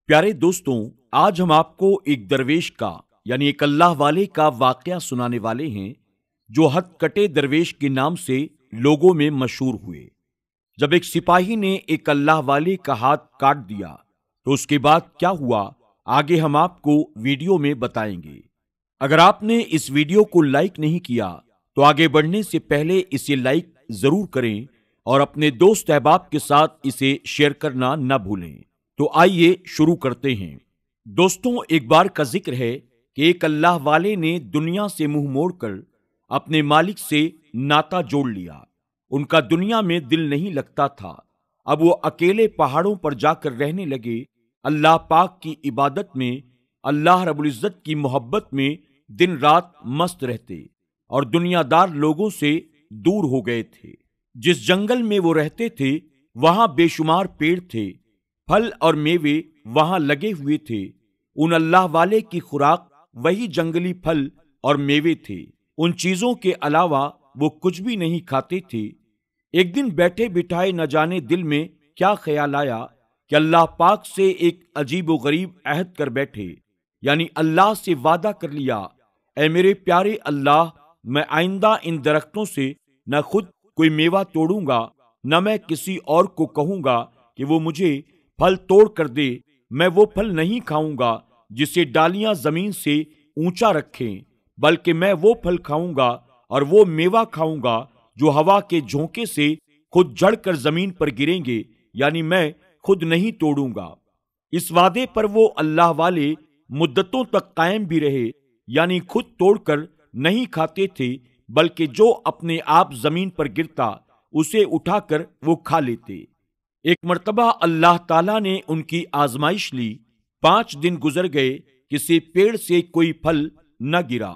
پیارے دوستوں، آج ہم آپ کو ایک درویش کا یعنی ایک اللہ والے کا واقعہ سنانے والے ہیں جو ہتھ کٹے درویش کے نام سے لوگوں میں مشہور ہوئے۔ جب ایک سپاہی نے ایک اللہ والے کا ہاتھ کاٹ دیا تو اس کے بعد کیا ہوا، آگے ہم آپ کو ویڈیو میں بتائیں گے۔ اگر آپ نے اس ویڈیو کو لائک نہیں کیا تو آگے بڑھنے سے پہلے اسے لائک ضرور کریں اور اپنے دوست احباب کے ساتھ اسے شیئر کرنا نہ بھولیں۔ تو آئیے شروع کرتے ہیں۔ دوستوں، ایک بار کا ذکر ہے کہ ایک اللہ والے نے دنیا سے منہ موڑ کر اپنے مالک سے ناتا جوڑ لیا۔ ان کا دنیا میں دل نہیں لگتا تھا۔ اب وہ اکیلے پہاڑوں پر جا کر رہنے لگے، اللہ پاک کی عبادت میں، اللہ رب العزت کی محبت میں دن رات مست رہتے اور دنیا دار لوگوں سے دور ہو گئے تھے۔ جس جنگل میں وہ رہتے تھے وہاں بے شمار پیڑ تھے، پھل اور میوے وہاں لگے ہوئے تھے۔ ان اللہ والے کی خوراک وہی جنگلی پھل اور میوے تھے، ان چیزوں کے علاوہ وہ کچھ بھی نہیں کھاتے تھے۔ ایک دن بیٹھے بٹھائے نہ جانے دل میں کیا خیال آیا کہ اللہ پاک سے ایک عجیب و غریب عہد کر بیٹھے، یعنی اللہ سے وعدہ کر لیا، اے میرے پیارے اللہ، میں آئندہ ان درختوں سے نہ خود کوئی میوہ توڑوں گا، نہ میں کسی اور کو کہوں گا کہ وہ مجھے پھل توڑ کر دے۔ میں وہ پھل نہیں کھاؤں گا جسے ڈالیاں زمین سے اونچا رکھیں، بلکہ میں وہ پھل کھاؤں گا اور وہ میوہ کھاؤں گا جو ہوا کے جھونکے سے خود جڑ کر زمین پر گریں گے، یعنی میں خود نہیں توڑوں گا۔ اس وعدے پر وہ اللہ والے مدتوں تک قائم بھی رہے، یعنی خود توڑ کر نہیں کھاتے تھے، بلکہ جو اپنے آپ زمین پر گرتا اسے اٹھا کر وہ کھا لیتے۔ ایک مرتبہ اللہ تعالیٰ نے ان کی آزمائش لی۔ 5 دن گزر گئے، کسی پیڑ سے کوئی پھل نہ گرا۔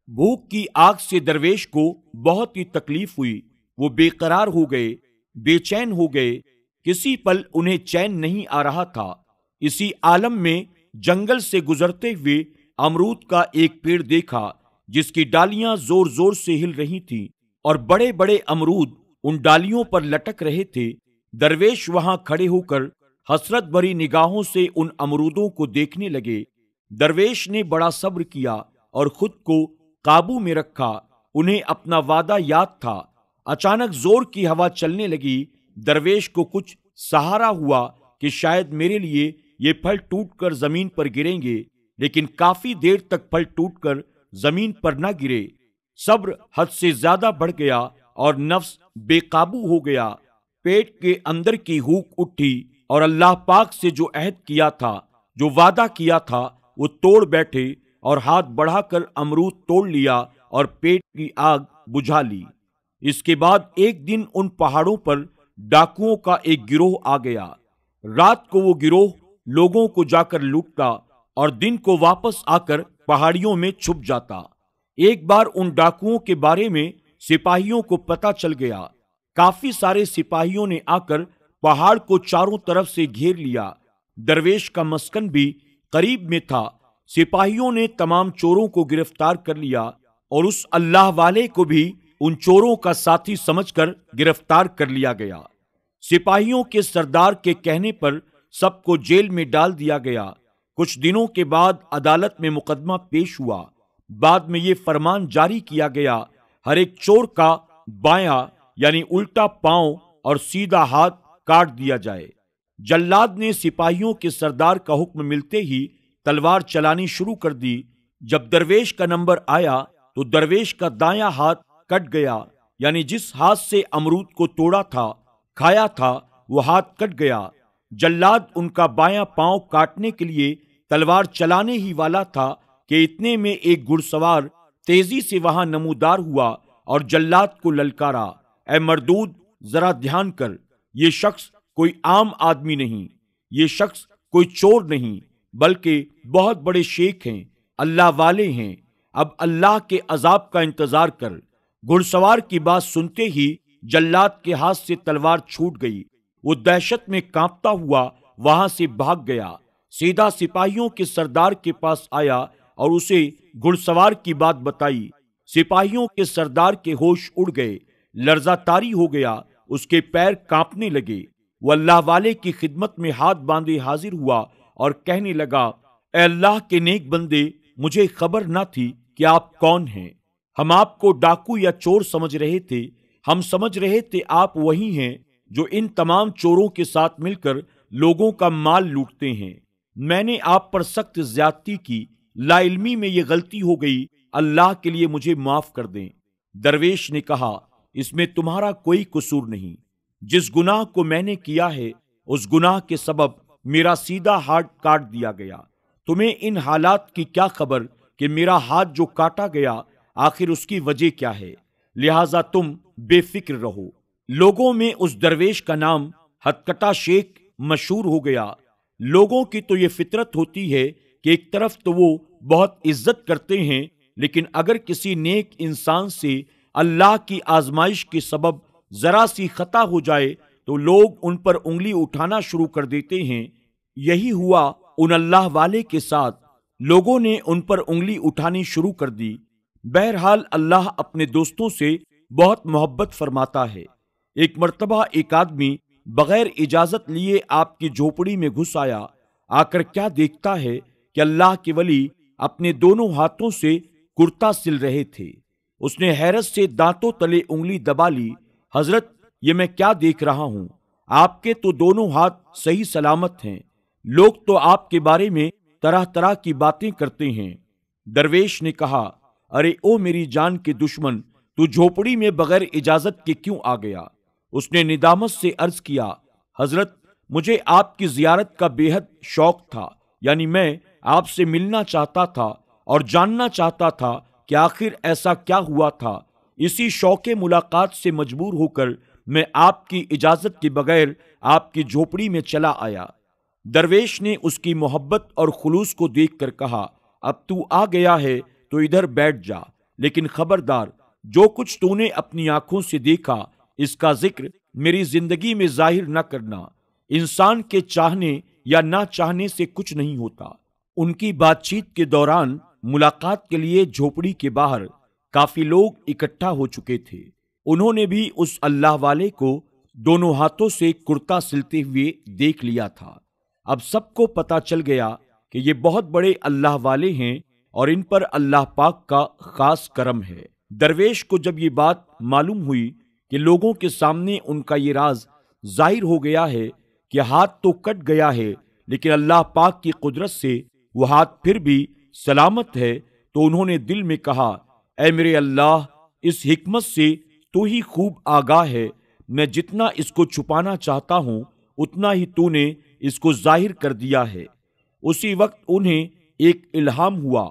بھوک کی آگ سے درویش کو بہت ہی تکلیف ہوئی، وہ بے قرار ہو گئے، بے چین ہو گئے، کسی پل انہیں چین نہیں آ رہا تھا۔ اسی عالم میں جنگل سے گزرتے ہوئے امرود کا ایک پیڑ دیکھا جس کی ڈالیاں زور زور سے ہل رہی تھیں اور بڑے بڑے امرود ان ڈالیوں پر لٹک رہے تھے۔ درویش وہاں کھڑے ہو کر حسرت بھری نگاہوں سے ان امرودوں کو دیکھنے لگے۔ درویش نے بڑا صبر کیا اور خود کو قابو میں رکھا، انہیں اپنا وعدہ یاد تھا۔ اچانک زور کی ہوا چلنے لگی، درویش کو کچھ سہارا ہوا کہ شاید میرے لیے یہ پھل ٹوٹ کر زمین پر گریں گے، لیکن کافی دیر تک پھل ٹوٹ کر زمین پر نہ گرے۔ صبر حد سے زیادہ بڑھ گیا اور نفس بے قابو ہو گیا۔ پیٹ کے اندر کی ہوک اٹھی اور اللہ پاک سے جو عہد کیا تھا، جو وعدہ کیا تھا، وہ توڑ بیٹھے اور ہاتھ بڑھا کر امرود توڑ لیا اور پیٹ کی آگ بجھا لی۔ اس کے بعد ایک دن ان پہاڑوں پر ڈاکوؤں کا ایک گروہ آ گیا۔ رات کو وہ گروہ لوگوں کو جا کر لوٹتا اور دن کو واپس آ کر پہاڑیوں میں چھپ جاتا۔ ایک بار ان ڈاکوؤں کے بارے میں سپاہیوں کو پتہ چل گیا۔ کافی سارے سپاہیوں نے آ کر پہاڑ کو چاروں طرف سے گھیر لیا۔ درویش کا مسکن بھی قریب میں تھا۔ سپاہیوں نے تمام چوروں کو گرفتار کر لیا اور اس اللہ والے کو بھی ان چوروں کا ساتھی سمجھ کر گرفتار کر لیا گیا۔ سپاہیوں کے سردار کے کہنے پر سب کو جیل میں ڈال دیا گیا۔ کچھ دنوں کے بعد عدالت میں مقدمہ پیش ہوا۔ بعد میں یہ فرمان جاری کیا گیا، ہر ایک چور کا بایاں یعنی الٹا پاؤں اور سیدھا ہاتھ کاٹ دیا جائے۔ جلاد نے سپاہیوں کے سردار کا حکم ملتے ہی تلوار چلانی شروع کر دی۔ جب درویش کا نمبر آیا تو درویش کا دایاں ہاتھ کٹ گیا، یعنی جس ہاتھ سے امرود کو توڑا تھا، کھایا تھا، وہ ہاتھ کٹ گیا۔ جلاد ان کا بایاں پاؤں کاٹنے کے لیے تلوار چلانے ہی والا تھا کہ اتنے میں ایک گھڑ سوار تیزی سے وہاں نمودار ہوا اور جلاد کو للکارا، اے مردود، ذرا دھیان کر، یہ شخص کوئی عام آدمی نہیں، یہ شخص کوئی چور نہیں، بلکہ بہت بڑے شیخ ہیں، اللہ والے ہیں، اب اللہ کے عذاب کا انتظار کر۔ گھڑ سوار کی بات سنتے ہی جلاد کے ہاتھ سے تلوار چھوٹ گئی۔ وہ دہشت میں کانپتا ہوا وہاں سے بھاگ گیا، سیدھا سپاہیوں کے سردار کے پاس آیا اور اسے گھڑ سوار کی بات بتائی۔ سپاہیوں کے سردار کے ہوش اڑ گئے، لرزہ طاری ہو گیا، اس کے پیر کانپنے لگے۔ وہ اللہ والے کی خدمت میں ہاتھ باندھے حاضر ہوا اور کہنے لگا، اے اللہ کے نیک بندے، مجھے خبر نہ تھی کہ آپ کون ہیں۔ ہم آپ کو ڈاکو یا چور سمجھ رہے تھے، ہم سمجھ رہے تھے آپ وہی ہیں جو ان تمام چوروں کے ساتھ مل کر لوگوں کا مال لوٹتے ہیں۔ میں نے آپ پر سخت زیادتی کی، لا علمی میں یہ غلطی ہو گئی، اللہ کے لیے مجھے معاف کر دیں۔ درویش نے کہا، اس میں تمہارا کوئی قصور نہیں۔ جس گناہ کو میں نے کیا ہے اس گناہ کے سبب میرا سیدھا ہاتھ کاٹ دیا گیا۔ تمہیں ان حالات کی کیا خبر کہ میرا ہاتھ جو کاٹا گیا آخر اس کی وجہ کیا ہے؟ لہذا تم بے فکر رہو۔ لوگوں میں اس درویش کا نام ہتکٹا شیخ مشہور ہو گیا۔ لوگوں کی تو یہ فطرت ہوتی ہے کہ ایک طرف تو وہ بہت عزت کرتے ہیں، لیکن اگر کسی نیک انسان سے اللہ کی آزمائش کے سبب ذرا سی خطا ہو جائے تو لوگ ان پر انگلی اٹھانا شروع کر دیتے ہیں۔ یہی ہوا ان اللہ والے کے ساتھ، لوگوں نے ان پر انگلی اٹھانی شروع کر دی۔ بہرحال اللہ اپنے دوستوں سے بہت محبت فرماتا ہے۔ ایک مرتبہ ایک آدمی بغیر اجازت لیے آپ کی جھوپڑی میں گھس آیا۔ آ کر کیا دیکھتا ہے کہ اللہ کے ولی اپنے دونوں ہاتھوں سے کرتا سل رہے تھے۔ اس نے حیرت سے دانتوں تلے انگلی دبا لی۔ حضرت، یہ میں کیا دیکھ رہا ہوں؟ آپ کے تو دونوں ہاتھ صحیح سلامت ہیں، لوگ تو آپ کے بارے میں طرح طرح کی باتیں کرتے ہیں۔ درویش نے کہا، ارے او میری جان کے دشمن، تو جھوپڑی میں بغیر اجازت کے کیوں آ گیا؟ اس نے ندامت سے عرض کیا، حضرت، مجھے آپ کی زیارت کا بے حد شوق تھا، یعنی میں آپ سے ملنا چاہتا تھا اور جاننا چاہتا تھا کہ آخر ایسا کیا ہوا تھا۔ اسی شوق ملاقات سے مجبور ہو کر میں آپ کی اجازت کے بغیر آپ کی جھوپڑی میں چلا آیا۔ درویش نے اس کی محبت اور خلوص کو دیکھ کر کہا، اب تو آ گیا ہے تو ادھر بیٹھ جا، لیکن خبردار، جو کچھ تو نے اپنی آنکھوں سے دیکھا اس کا ذکر میری زندگی میں ظاہر نہ کرنا۔ انسان کے چاہنے یا نہ چاہنے سے کچھ نہیں ہوتا۔ ان کی بات چیت کے دوران ملاقات کے لیے جھوپڑی کے باہر کافی لوگ اکٹھا ہو چکے تھے۔ انہوں نے بھی اس اللہ والے کو دونوں ہاتھوں سے کرتا سلتے ہوئے دیکھ لیا تھا۔ اب سب کو پتا چل گیا کہ یہ بہت بڑے اللہ والے ہیں اور ان پر اللہ پاک کا خاص کرم ہے۔ درویش کو جب یہ بات معلوم ہوئی کہ لوگوں کے سامنے ان کا یہ راز ظاہر ہو گیا ہے کہ ہاتھ تو کٹ گیا ہے لیکن اللہ پاک کی قدرت سے وہ ہاتھ پھر بھی سلامت ہے، تو انہوں نے دل میں کہا، اے میرے اللہ، اس حکمت سے تو ہی خوب آگاہ ہے، میں جتنا اس کو چھپانا چاہتا ہوں اتنا ہی تو نے اس کو ظاہر کر دیا ہے۔ اسی وقت انہیں ایک الہام ہوا۔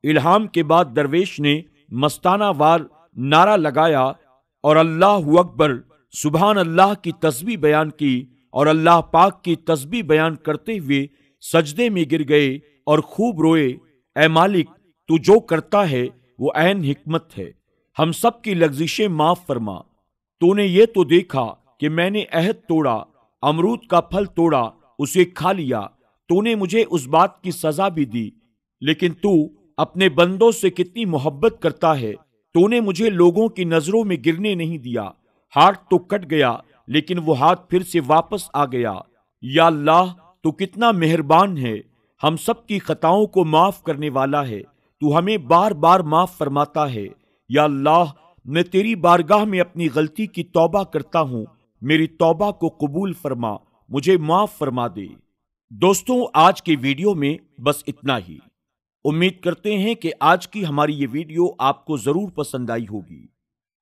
الہام کے بعد درویش نے مستانہ وار نعرہ لگایا اور اللہ اکبر، سبحان اللہ کی تسبیح بیان کی اور اللہ پاک کی تسبیح بیان کرتے ہوئے سجدے میں گر گئے اور خوب روئے، اے مالک، تو جو کرتا ہے وہ عین حکمت ہے، ہم سب کی لغزشیں معاف فرما۔ تو نے یہ تو دیکھا کہ میں نے عہد توڑا، امرود کا پھل توڑا، اسے کھا لیا، تو نے مجھے اس بات کی سزا بھی دی، لیکن تو اپنے بندوں سے کتنی محبت کرتا ہے، تو نے مجھے لوگوں کی نظروں میں گرنے نہیں دیا۔ ہاتھ تو کٹ گیا لیکن وہ ہاتھ پھر سے واپس آ گیا۔ یا اللہ، تو کتنا مہربان ہے، ہم سب کی خطاؤں کو معاف کرنے والا ہے، تو ہمیں بار بار معاف فرماتا ہے۔ یا اللہ، میں تیری بارگاہ میں اپنی غلطی کی توبہ کرتا ہوں، میری توبہ کو قبول فرما، مجھے معاف فرما دے۔ دوستوں، آج کے ویڈیو میں بس اتنا ہی۔ امید کرتے ہیں کہ آج کی ہماری یہ ویڈیو آپ کو ضرور پسند آئی ہوگی۔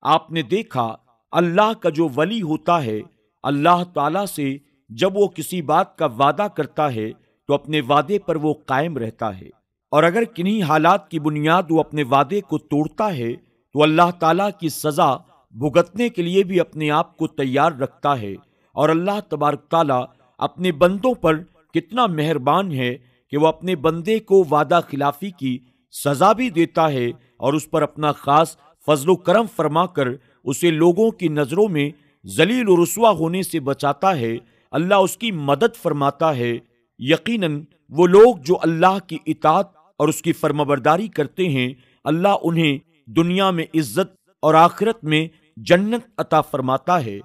آپ نے دیکھا، اللہ کا جو ولی ہوتا ہے، اللہ تعالیٰ سے جب وہ کسی بات کا وعدہ کرتا ہے تو اپنے وعدے پر وہ قائم رہتا ہے، اور اگر کنہیں حالات کی بنیاد وہ اپنے وعدے کو توڑتا ہے تو اللہ تعالیٰ کی سزا بھگتنے کے لیے بھی اپنے آپ کو تیار رکھتا ہے۔ اور اللہ تبارک تعالیٰ اپنے بندوں پر کتنا مہربان ہے کہ وہ اپنے بندے کو وعدہ خلافی کی سزا بھی دیتا ہے اور اس پر اپنا خاص فضل و کرم فرما کر اسے لوگوں کی نظروں میں ذلیل و رسوا ہونے سے بچاتا ہے۔ اللہ اس کی مدد فرماتا ہے۔ یقیناً وہ لوگ جو اللہ کی اطاعت اور اس کی فرمانبرداری کرتے ہیں، اللہ انہیں دنیا میں عزت اور آخرت میں جنت عطا فرماتا ہے۔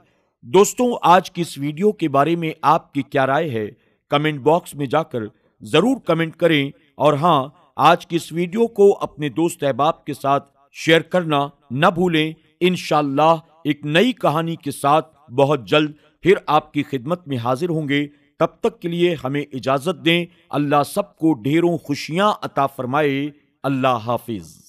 دوستوں، آج کی اس ویڈیو کے بارے میں آپ کی کیا رائے ہے؟ کمنٹ باکس میں جا کر ضرور کمنٹ کریں، اور ہاں، آج کی اس ویڈیو کو اپنے دوست احباب کے ساتھ شیئر کرنا نہ بھولیں۔ انشاءاللہ ایک نئی کہانی کے ساتھ بہت جلد پھر آپ کی خدمت میں حاضر ہوں گے۔ تب تک کے لیے ہمیں اجازت دیں۔ اللہ سب کو ڈھیروں خوشیاں عطا فرمائے۔ اللہ حافظ۔